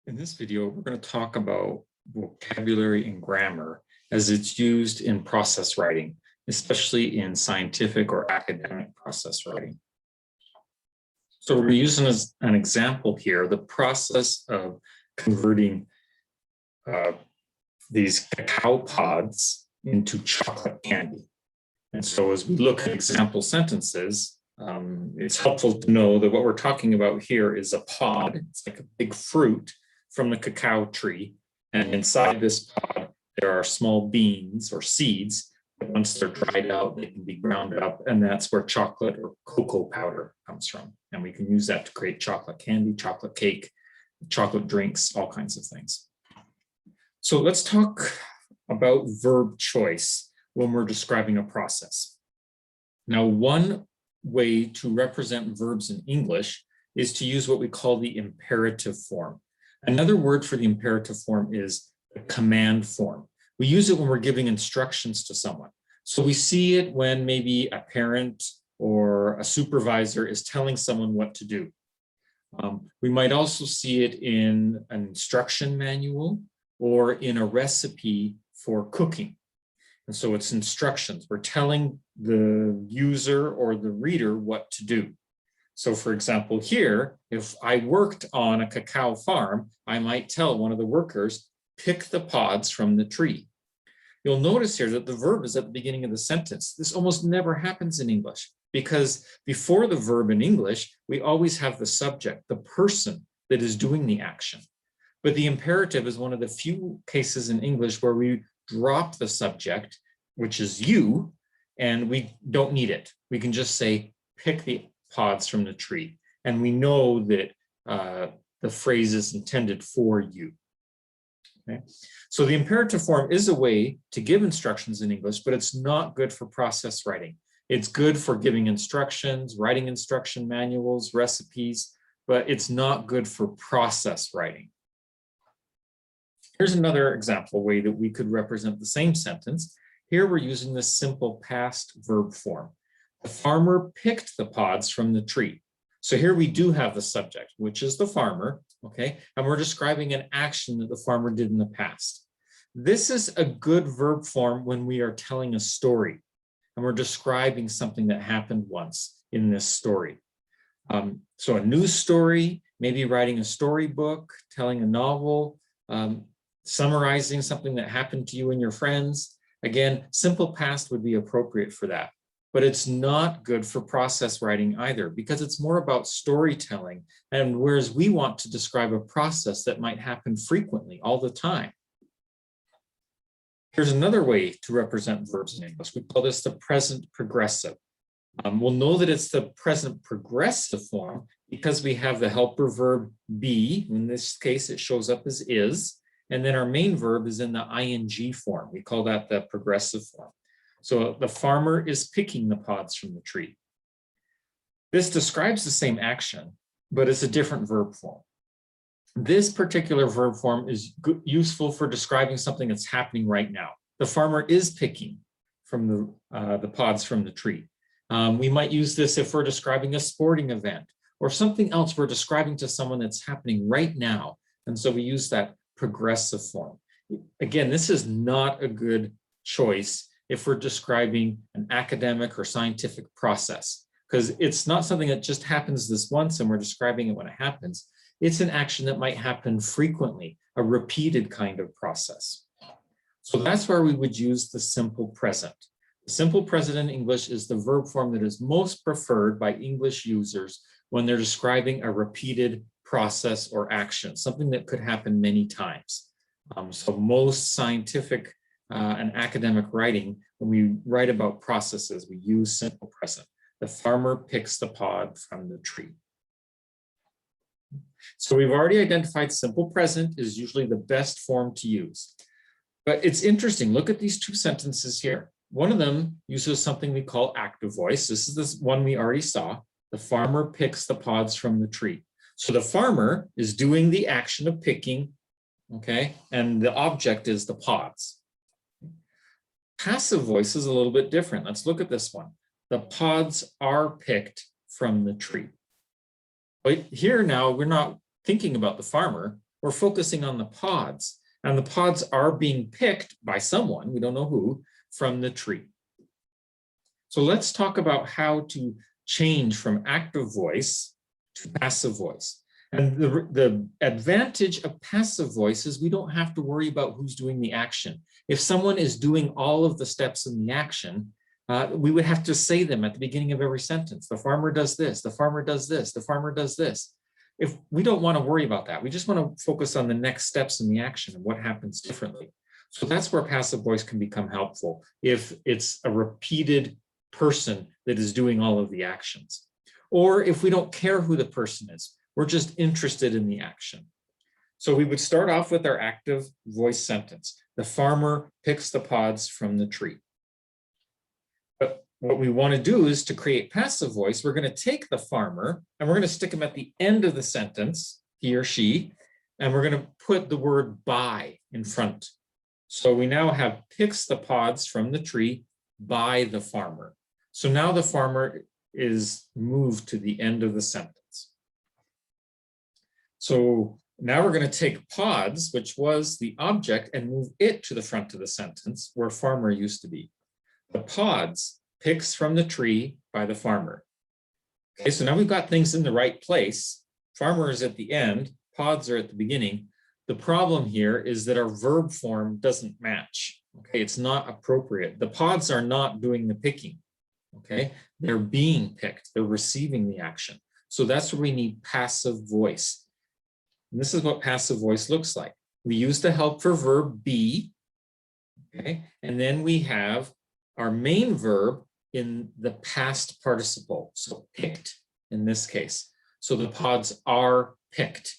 In this video, we're going to talk about vocabulary and grammar as it's used in process writing, especially in scientific or academic process writing. So we're using as an example here the process of converting these cacao pods into chocolate candy. And so as we look at example sentences, it's helpful to know that what we're talking about here is a pod. It's like a big fruit from the cacao tree. And inside this pod, there are small beans or seeds. Once they're dried out, they can be ground up. And that's where chocolate or cocoa powder comes from. And we can use that to create chocolate candy, chocolate cake, chocolate drinks, all kinds of things. So let's talk about verb choice when we're describing a process. Now, one way to represent verbs in English is to use what we call the imperative form. Another word for the imperative form is the command form. We use it when we're giving instructions to someone. So we see it when maybe a parent or a supervisor is telling someone what to do. We might also see it in an instruction manual or in a recipe for cooking. And so it's instructions. We're telling the user or the reader what to do. So for example, here, if I worked on a cacao farm, I might tell one of the workers, pick the pods from the tree. You'll notice here that the verb is at the beginning of the sentence. This almost never happens in English because before the verb in English, we always have the subject, the person that is doing the action. But the imperative is one of the few cases in English where we drop the subject, which is you, and we don't need it. We can just say, pick the pods from the tree. And we know that the phrase is intended for you. Okay? So the imperative form is a way to give instructions in English, but it's not good for process writing. It's good for giving instructions, writing instruction manuals, recipes, but it's not good for process writing. Here's another example way that we could represent the same sentence. Here we're using the simple past verb form. The farmer picked the pods from the tree. So here we do have the subject, which is the farmer, okay? And we're describing an action that the farmer did in the past. This is a good verb form when we are telling a story and we're describing something that happened once in this story. So a news story, maybe writing a storybook, telling a novel, summarizing something that happened to you and your friends. Again, simple past would be appropriate for that, but it's not good for process writing either because it's more about storytelling. And whereas we want to describe a process that might happen frequently all the time. Here's another way to represent verbs in English. We call this the present progressive. We'll know that it's the present progressive form because we have the helper verb be. In this case, it shows up as is. And then our main verb is in the ing form. We call that the progressive form. So the farmer is picking the pods from the tree. This describes the same action, but it's a different verb form. This particular verb form is useful for describing something that's happening right now. The farmer is picking from the pods from the tree. We might use this if we're describing a sporting event or something else we're describing to someone that's happening right now. And so we use that progressive form. Again, this is not a good choice if we're describing an academic or scientific process, because it's not something that just happens this once and we're describing it when it happens. It's an action that might happen frequently, a repeated kind of process. So that's where we would use the simple present. The simple present in English is the verb form that is most preferred by English users when they're describing a repeated process or action, something that could happen many times. So most scientific and academic writing, when we write about processes, we use simple present. The farmer picks the pod from the tree. So we've already identified simple present is usually the best form to use. But it's interesting, look at these two sentences here. One of them uses something we call active voice. This is this one we already saw. The farmer picks the pods from the tree. So the farmer is doing the action of picking, okay? And the object is the pods. Passive voice is a little bit different. Let's look at this one. The pods are picked from the tree. But here now, we're not thinking about the farmer. we're focusing on the pods. And the pods are being picked by someone, we don't know who, from the tree. So let's talk about how to change from active voice to passive voice. And the advantage of passive voice is we don't have to worry about who's doing the action. If someone is doing all of the steps in the action, we would have to say them at the beginning of every sentence. The farmer does this, the farmer does this, the farmer does this. If we don't want to worry about that, we just want to focus on the next steps in the action and what happens differently. So that's where passive voice can become helpful if it's a repeated person that is doing all of the actions. Or if we don't care who the person is, we're just interested in the action. So we would start off with our active voice sentence. The farmer picks the pods from the tree. But what we want to do is to create passive voice, we're going to take the farmer and we're going to stick him at the end of the sentence, he or she, and we're going to put the word by in front. So we now have picks the pods from the tree by the farmer. So now the farmer is moved to the end of the sentence. So now we're going to take pods, which was the object, and move it to the front of the sentence where farmer used to be. The pods picks from the tree by the farmer. Okay, so now we've got things in the right place. Farmer is at the end, pods are at the beginning. The problem here is that our verb form doesn't match. Okay, it's not appropriate. The pods are not doing the picking. Okay, they're being picked, they're receiving the action. So that's where we need passive voice. And this is what passive voice looks like. We use the help for verb be, okay, and then we have our main verb in the past participle, so picked in this case. So the pods are picked,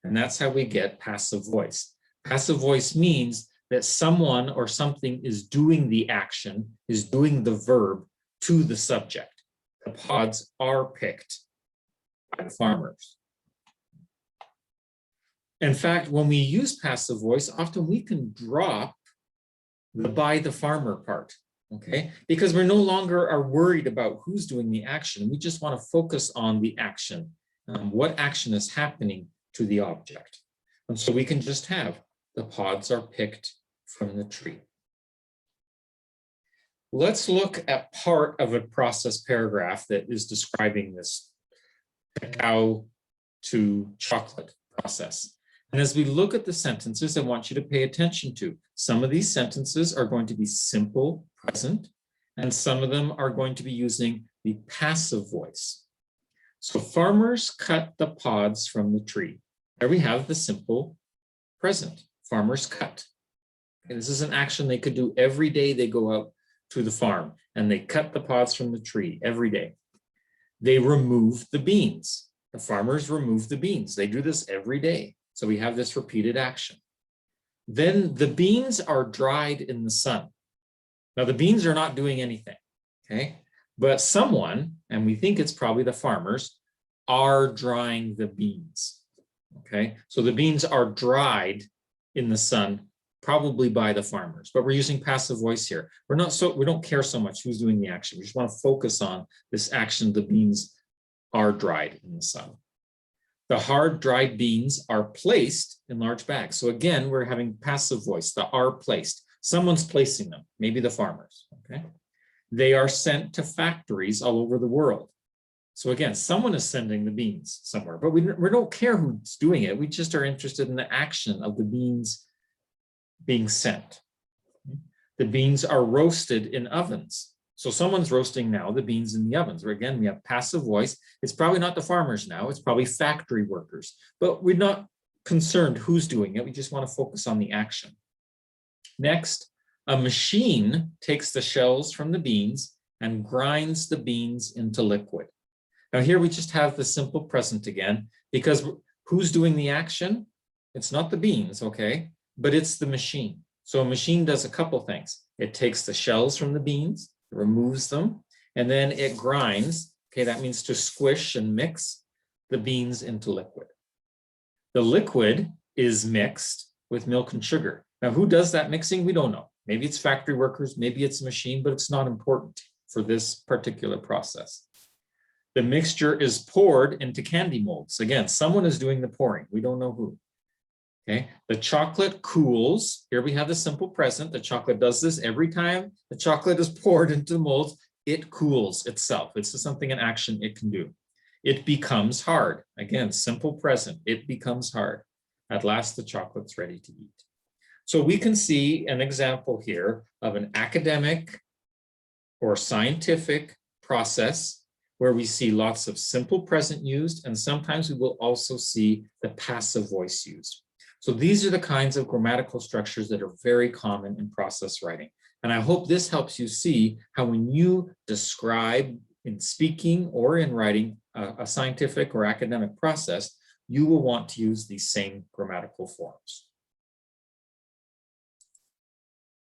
and that's how we get passive voice. Passive voice means that someone or something is doing the action, is doing the verb to the subject. The pods are picked by the farmers. In fact, when we use passive voice, often we can drop the by the farmer part, okay? Because we're no longer are worried about who's doing the action. We just want to focus on the action, what action is happening to the object. And so we can just have the pods are picked from the tree. Let's look at part of a process paragraph that is describing this cacao to chocolate process. And as we look at the sentences, I want you to pay attention to some of these sentences are going to be simple present, and some of them are going to be using the passive voice. So farmers cut the pods from the tree. There we have the simple present. Farmers cut. Okay, this is an action they could do every day they go out to the farm, and they cut the pods from the tree every day. They remove the beans. The farmers remove the beans. They do this every day. So we have this repeated action. Then the beans are dried in the sun. Now the beans are not doing anything, okay? But someone, and we think it's probably the farmers, are drying the beans, okay? So the beans are dried in the sun, probably by the farmers, but we're using passive voice here. We don't care so much who's doing the action. We just want to focus on this action. The beans are dried in the sun. The hard dried beans are placed in large bags. So again, we're having passive voice, the are placed. Someone's placing them, maybe the farmers, okay? They are sent to factories all over the world. So again, someone is sending the beans somewhere, but we don't care who's doing it. We just are interested in the action of the beans being sent. The beans are roasted in ovens. So someone's roasting now the beans in the ovens. Where again, we have passive voice. It's probably not the farmers now. It's probably factory workers. But we're not concerned who's doing it. We just want to focus on the action. Next, a machine takes the shells from the beans and grinds the beans into liquid. Now here we just have the simple present again, because who's doing the action? It's not the beans, okay? But it's the machine. So a machine does a couple things. It takes the shells from the beans, removes them, and then it grinds. Okay, that means to squish and mix the beans into liquid. The liquid is mixed with milk and sugar. Now, who does that mixing? We don't know. Maybe it's factory workers, maybe it's a machine, but it's not important for this particular process. The mixture is poured into candy molds. Again, someone is doing the pouring. We don't know who. Okay, the chocolate cools. Here we have the simple present. The chocolate does this every time the chocolate is poured into the molds. It cools itself. It's something, an action it can do. It becomes hard. Again, simple present. It becomes hard. At last, the chocolate's ready to eat. So we can see an example here of an academic or scientific process where we see lots of simple present used, and sometimes we will also see the passive voice used. So these are the kinds of grammatical structures that are very common in process writing. And I hope this helps you see how when you describe in speaking or in writing a scientific or academic process, you will want to use these same grammatical forms.